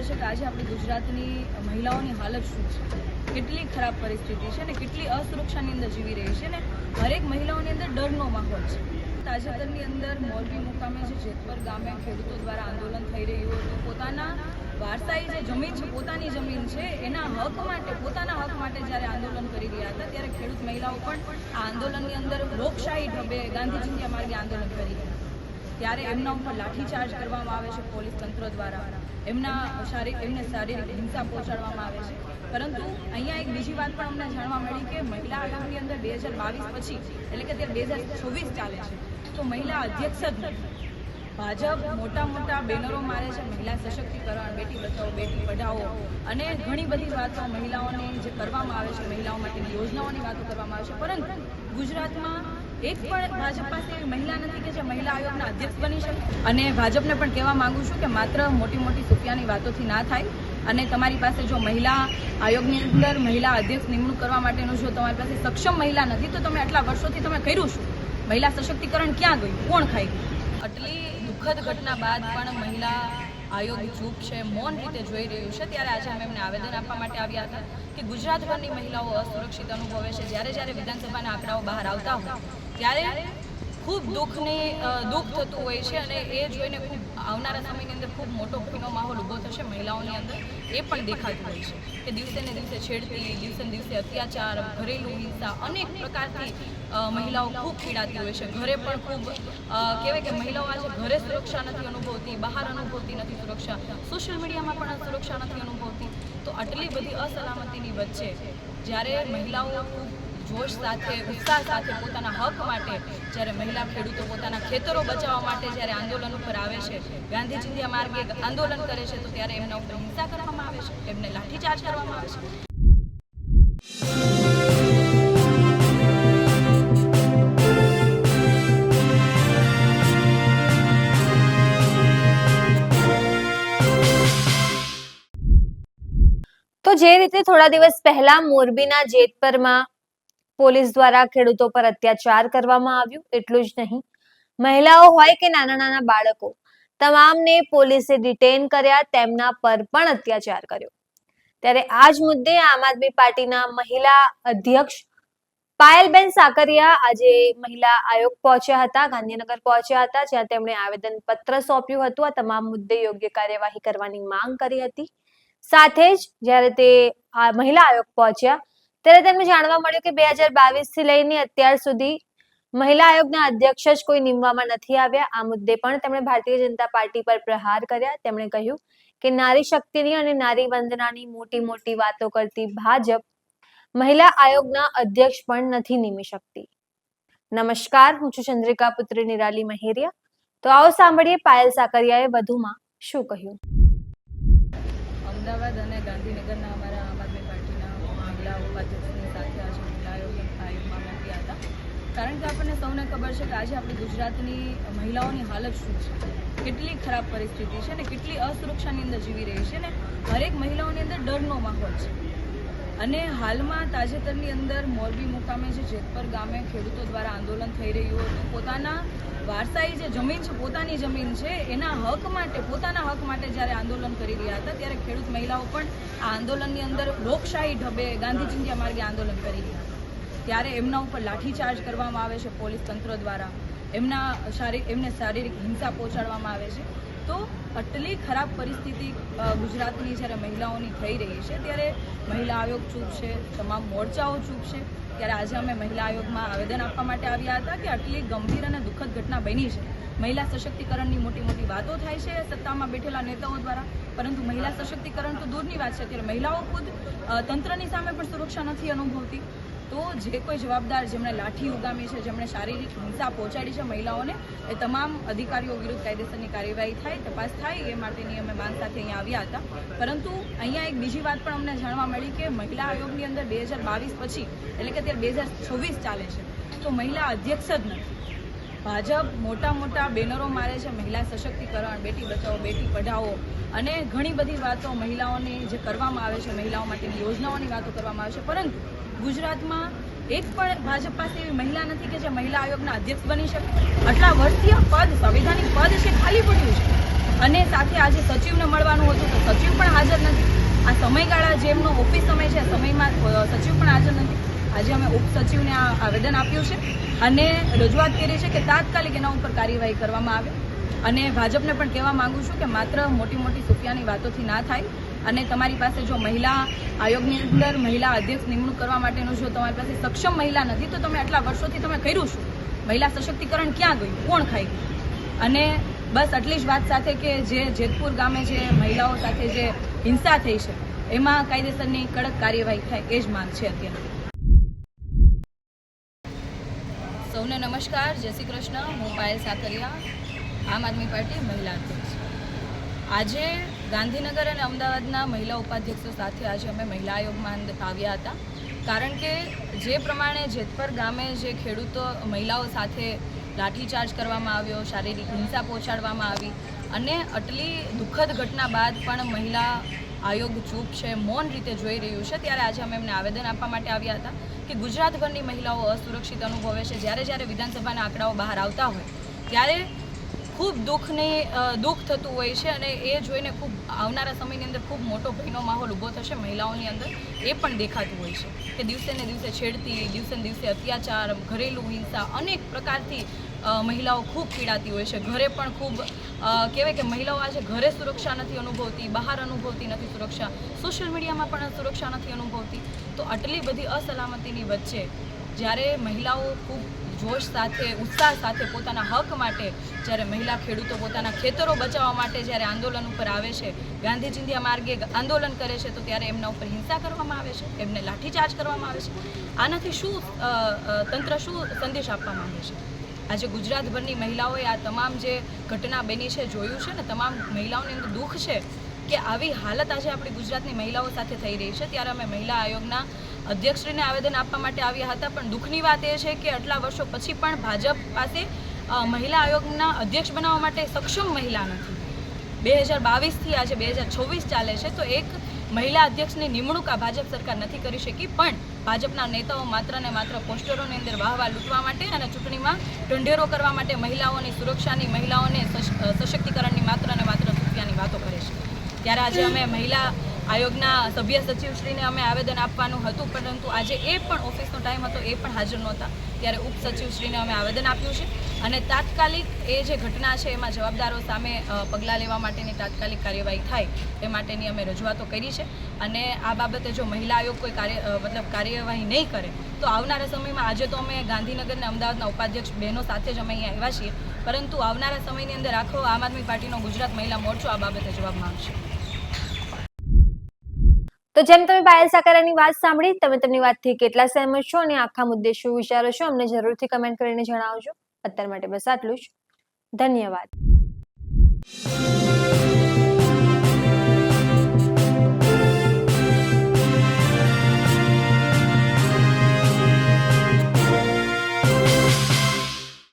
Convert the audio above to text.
ખબર છે કે આજે આપણી ગુજરાતની મહિલાઓની હાલત શું છે, કેટલી ખરાબ પરિસ્થિતિ છે ને કેટલી અસુરક્ષાની અંદર જીવી રહી છે ને હરેક મહિલાઓની અંદર ડરનો માહોલ છે। તાજેતરની અંદર મોરબી મુકામે જે જેતપર ગામે ખેડૂતો દ્વારા આંદોલન થઈ રહ્યું હતું, પોતાના વારસાઈ જે જમીન છે, પોતાની જમીન છે, એના હક માટે, પોતાના હક માટે જ્યારે આંદોલન કરી રહ્યા હતા ત્યારે ખેડૂત મહિલાઓ પણ આ આંદોલનની અંદર લોકશાહી ઢબે ગાંધીજીના માર્ગે આંદોલન કરી રહ્યા હતા। ત્યારે એમના ઉપર લાઠીચાર્જ કરવામાં આવે છે પોલીસ તંત્ર દ્વારા, એમને શારીરિક હિંસા પહોંચાડવામાં આવે છે। પરંતુ અહીંયા એક બીજી વાત પણ અમને જાણવા મળી કે મહિલા આયોગની અંદર 2022 પછી એટલે કે તે 2026 ચાલે છે તો મહિલા અધ્યક્ષ જ નથી। ભાજપ મોટા બેનરો મારે છે, મહિલા સશક્તિકરણ, બેટી બચાવો બેટી પઢાઓ અને ઘણી બધી વાતો મહિલાઓને જે કરવામાં આવે છે, મહિલાઓ માટેની યોજનાઓની વાતો કરવામાં આવે છે, પરંતુ ગુજરાતમાં એક પણ ભાજપ પાસે એવી મહિલા નથી કે જે મહિલા આયોગના અધ્યક્ષ બની શકે। અને ભાજપને પણ કહેવા માંગુ છું કે માત્ર મોટી સુફિયાની વાતોથી ના થાય અને તમારી પાસે જો મહિલા આયોગની અંદર મહિલા અધ્યક્ષ નિમણૂક કરવા માટેનું જો તમારી પાસે સક્ષમ મહિલા નથી તો તમે આટલા વર્ષોથી તમે કર્યું શું? મહિલા સશક્તિકરણ ક્યાં ગયું? કોણ ખાઈ ગયું? આટલી દુઃખદ ઘટના બાદ પણ મહિલા આયોગ ચૂપ છે, મૌન રીતે જોઈ રહ્યું છે। ત્યારે આજે અમે એમને આવેદન આપવા માટે આવ્યા હતા કે ગુજરાતભરની મહિલાઓ અસુરક્ષિત અનુભવે છે। જ્યારે વિધાનસભાના આંકડાઓ બહાર આવતા હોય ત્યારે ખૂબ દુઃખ થતું હોય છે અને એ જોઈને ખૂબ આવનારા સમયની અંદર ખૂબ મોટો ભયનો માહોલ ઊભો થશે મહિલાઓની અંદર। એ પણ દેખાતું હોય છે કે દિવસે ને દિવસે છેડતી, દિવસે ને દિવસે અત્યાચાર, ઘરેલું હિંસા, અનેક પ્રકારથી મહિલાઓ ખૂબ પીડાતી હોય છે। ઘરે પણ ખૂબ કહેવાય કે મહિલાઓ આજે ઘરે સુરક્ષા નથી અનુભવતી, બહાર અનુભવતી નથી સુરક્ષા, સોશિયલ મીડિયામાં પણ સુરક્ષા નથી અનુભવતી। તો આટલી બધી અસલામતીની વચ્ચે જ્યારે મહિલાઓ ખૂબ જોશ સાથે, ઉત્સાહ સાથે પોતાના હક માટે જ્યારે મહિલા ખેડૂતો પોતાના ખેતરો બચાવવા માટે જ્યારે આંદોલન ઉપર આવે છે, ગાંધીજીના માર્ગે આંદોલન કરે છે, તો ત્યારે એમના ઉપર હિંસા કરવામાં આવે છે, એમને લાઠીચાર્જ કરવામાં આવે છે। તો જે રીતે થોડા દિવસ પહેલા મોરબીના જેતપરમાં પોલીસ દ્વારા ખેડૂતો પર અત્યાચાર કરવામાં આવ્યું, એટલું જ નહીં, મહિલાઓ હોય કે નાના બાળકો, તમામને પોલીસે ડિટેન કર્યા, તેમના પર પણ અત્યાચાર કર્યો। ત્યારે આ જ મુદ્દે આમ આદમી પાર્ટીના મહિલા અધ્યક્ષ પાયલબેન સાકરિયા આજે મહિલા આયોગ પહોંચ્યા હતા, ગાંધીનગર પહોંચ્યા હતા, જ્યાં તેમણે આવેદન પત્ર સોંપ્યું હતું। આ તમામ મુદ્દે યોગ્ય કાર્યવાહી કરવાની માંગ કરી હતી। સાથે જ જ્યારે તે મહિલા આયોગ પહોંચ્યા ત્યારે તેમને જાણવા મળ્યું કે 2022 થી લઈને અત્યાર સુધી મહિલા આયોગના અધ્યક્ષ જ કોઈ નિમવામાં નથી આવ્યા। આ મુદ્દે પણ તેમણે ભારતીય જનતા પાર્ટી પર પ્રહાર કર્યા। તેમણે કહ્યું કે નારી શક્તિની અને નારી વંદનાની મોટી વાતો કરતી ભાજપ મહિલા આયોગના અધ્યક્ષ પણ નથી નિમી શકતી। નમસ્કાર, હું છું ચંદ્રિકા પુત્રી નિરાલી મહેરિયા। તો આવો સાંભળીએ પાયલ સાકરિયાએ વધુમાં શું કહ્યું। અમદાવાદ અને ગાંધીનગરના અમારા આમ આદમી પાર્ટીના મહિલા ઉપાધ્યક્ષની સાથે આજે મહિલા આયોગમાં મૂક્યા હતા, કારણ કે આપણને સૌને ખબર છે કે આજે આપણી ગુજરાતની મહિલાઓની હાલત શું છે, કેટલી ખરાબ પરિસ્થિતિ છે ને કેટલી અસુરક્ષાની અંદર જીવી રહી છે ને હરેક મહિલાઓની અંદર ડરનો માહોલ છે। અને હાલમાં તાજેતરની અંદર મોરબી મુકામે જે જેતપર ગામે ખેડૂતો દ્વારા આંદોલન થઈ રહ્યું હતું, પોતાના વારસાઈ જે જમીન છે, પોતાની જમીન છે, એના હક માટે, પોતાના હક માટે જ્યારે આંદોલન કરી રહ્યા હતા ત્યારે ખેડૂત મહિલાઓ પણ આ આંદોલનની અંદર લોકશાહી ઢબે ગાંધીજીના માર્ગે આંદોલન કરી રહ્યા હતા। ત્યારે એમના ઉપર લાઠીચાર્જ કરવામાં આવે છે પોલીસ તંત્ર દ્વારા, એમને શારીરિક હિંસા પહોંચાડવામાં આવે છે। તો આટલી ખરાબ પરિસ્થિતિ ગુજરાતની જ્યારે મહિલાઓની થઈ રહી છે ત્યારે મહિલા આયોગ ચૂપ છે, તમામ મોરચાઓ ચૂપ છે। ત્યારે આજે અમે મહિલા આયોગમાં આવેદન આપવા માટે આવ્યા હતા કે આટલી ગંભીર અને દુઃખદ ઘટના બની છે। મહિલા સશક્તિકરણની મોટી વાતો થાય છે સત્તામાં બેઠેલા નેતાઓ દ્વારા, પરંતુ મહિલા સશક્તિકરણ તો દૂરની વાત છે, ત્યારે મહિલાઓ ખુદ તંત્રની સામે પણ સુરક્ષા નથી અનુભવતી। તો જે કોઈ જવાબદાર જેમણે લાઠી ઉગામી છે, જેમણે શારીરિક હિંસા પહોંચાડી છે મહિલાઓને, એ તમામ અધિકારીઓ વિરુદ્ધ કાયદેસરની કાર્યવાહી થાય, તપાસ થાય, એ માટેની અમે માંગ સાથે અહીંયા આવ્યા હતા। પરંતુ અહીંયા એક બીજી વાત પણ અમને જાણવા મળી કે મહિલા આયોગની અંદર 2022 પછી એટલે કે તે 2026 ચાલે છે તો મહિલા અધ્યક્ષ જ નથી। ભાજપ મોટા બેનરો મારે છે, મહિલા સશક્તિકરણ, બેટી બચાવો બેટી પઢાઓ અને ઘણી બધી વાતો મહિલાઓને જે કરવામાં આવે છે, મહિલાઓ માટેની યોજનાઓની વાતો કરવામાં આવે છે, પરંતુ ગુજરાતમાં એક પણ ભાજપ પાસે એવી મહિલા નથી કે જે મહિલા આયોગના અધ્યક્ષ બની શકે। આટલા વર્ષથી આ પદ, સંવૈધાનિક પદ છે, ખાલી પડ્યું છે। અને સાથે આજે સચિવને મળવાનું હતું તો સચિવ પણ હાજર નથી. આ સમયગાળા જેમનો ઓફિસ સમય છે સમયમાં સચિવ પણ હાજર નથી. આજે અમે ઉપસચિવને આ આવેદન આપ્યું છે અને રજૂઆત કરી છે કે તાત્કાલિક એના ઉપર કાર્યવાહી કરવામાં આવે. અને ભાજપને પણ કહેવા માંગુ છું કે માત્ર મોટી મોટી સુફિયાની વાતોથી ના થાય. અને તમારી પાસે જો મહિલા આયોગની અંદર મહિલા અધ્યક્ષ નિમણૂક કરવા માટેનું જો તમારી પાસે સક્ષમ મહિલા નથી તો તમે આટલા વર્ષોથી તમે કર્યું શું? મહિલા સશક્તિકરણ ક્યાં ગયું? કોણ ખાઈ ગયું? અને બસ આટલી જ વાત સાથે કે જે જેતપુર ગામે જે મહિલાઓ સાથે જે હિંસા થઈ છે એમાં કાયદેસરની કડક કાર્યવાહી થાય એ જ માંગ છે અત્યારે. સૌને નમસ્કાર, જય શ્રી કૃષ્ણ. હું પાયલ સાકરિયા, આમ આદમી પાર્ટી મહિલા અધ્યક્ષ. આજે ગાંધીનગર અને અમદાવાદના મહિલા ઉપાધ્યક્ષો સાથે આજે અમે મહિલા આયોગમાં આવ્યા હતા. કારણ કે જે પ્રમાણે જેતપર ગામે જે ખેડૂતો મહિલાઓ સાથે લાઠીચાર્જ કરવામાં આવ્યો, શારીરિક હિંસા પહોંચાડવામાં આવી અને આટલી દુઃખદ ઘટના બાદ પણ મહિલા આયોગ ચૂપ છે, મૌન રીતે જોઈ રહ્યું છે, ત્યારે આજે અમે એમને આવેદન આપવા માટે આવ્યા હતા કે ગુજરાતભરની મહિલાઓ અસુરક્ષિત અનુભવે છે. જ્યારે વિધાનસભાના આંકડાઓ બહાર આવતા હોય ત્યારે ખૂબ દુઃખ થતું હોય છે અને એ જોઈને ખૂબ આવનારા સમયની અંદર ખૂબ મોટો ભયનો માહોલ ઊભો થશે મહિલાઓની અંદર. એ પણ દેખાતું હોય છે કે દિવસે ને દિવસે છેડતી, દિવસે ને દિવસે અત્યાચાર, ઘરેલું હિંસા, અનેક પ્રકારથી મહિલાઓ ખૂબ પીડાતી હોય છે. ઘરે પણ ખૂબ કહેવાય કે મહિલાઓ આજે ઘરે સુરક્ષા નથી અનુભવતી, બહાર અનુભવતી નથી સુરક્ષા, સોશિયલ મીડિયામાં પણ સુરક્ષા નથી અનુભવતી. તો આટલી બધી અસલામતીની વચ્ચે જ્યારે મહિલાઓ ખૂબ જોશ સાથે, ઉત્સાહ સાથે પોતાના હક માટે, જ્યારે મહિલા ખેડૂતો પોતાના ખેતરો બચાવવા માટે જ્યારે આંદોલન ઉપર આવે છે, ગાંધી ચિંધ્યા માર્ગે આંદોલન કરે છે, તો ત્યારે એમના ઉપર હિંસા કરવામાં આવે છે, એમને લાઠીચાર્જ કરવામાં આવે છે. આનાથી શું તંત્ર શું સંદેશ આપવા માંગે છે? આજે ગુજરાતભરની મહિલાઓએ આ તમામ જે ઘટના બની છે જોયું છે ને, તમામ મહિલાઓની અંદર દુઃખ છે કે આવી હાલત આજે આપણી ગુજરાતની મહિલાઓ સાથે થઈ રહી છે. ત્યારે અમે મહિલા આયોગના અધ્યક્ષશ્રીને આવેદન આપવા માટે આવ્યા હતા. પણ દુઃખની વાત એ છે કે આટલા વર્ષો પછી પણ ભાજપ પાસે મહિલા આયોગના અધ્યક્ષ બનાવવા માટે સક્ષમ મહિલા નથી. 2022થી આજે 2026 ચાલે છે તો એક મહિલા અધ્યક્ષની નિમણૂક આ ભાજપ સરકાર નથી કરી શકી. પણ ભાજપના નેતાઓ માત્ર ને માત્ર પોસ્ટરોની અંદર વાહવા લૂંટવા માટે અને ચૂંટણીમાં ઢંઢેરો કરવા માટે મહિલાઓની સુરક્ષાની, મહિલાઓને સશક્તિકરણની માત્ર ને માત્ર સુફિયાની વાતો કરે છે. ત્યારે આજે અમે મહિલા આયોગના સભ્ય સચિવશ્રીને અમે આવેદન આપવાનું હતું, પરંતુ આજે એ પણ ઓફિસનો ટાઈમ હતો, એ પણ હાજર નહોતા. ત્યારે ઉપસચિવશ્રીને અમે આવેદન આપ્યું છે અને તાત્કાલિક એ જે ઘટના છે એમાં જવાબદારો સામે પગલાં લેવા માટેની તાત્કાલિક કાર્યવાહી થાય એ માટેની અમે રજૂઆતો કરી છે. અને આ બાબતે જો મહિલા આયોગ કોઈ કાર્યવાહી નહીં કરે તો આવનારા સમયમાં, આજે તો અમે ગાંધીનગર અને અમદાવાદના ઉપાધ્યક્ષ બહેનો સાથે જ અમે અહીંયા આવ્યા છીએ, પરંતુ આવનારા સમયની અંદર આખો આમ આદમી પાર્ટીનો ગુજરાત મહિલા મોરચો આ બાબતે જવાબ માંગશે. તો જેમ તમે પાયલ સાકરિયાની વાત સાંભળી, તમે તેમની વાતથી કેટલા સહેમત છો અને આખા મુદ્દે શું વિચારો છો, અમને જરૂરથી કમેન્ટ કરીને જણાવજો. અત્યાર માટે બસ આટલું જ. ધન્યવાદ.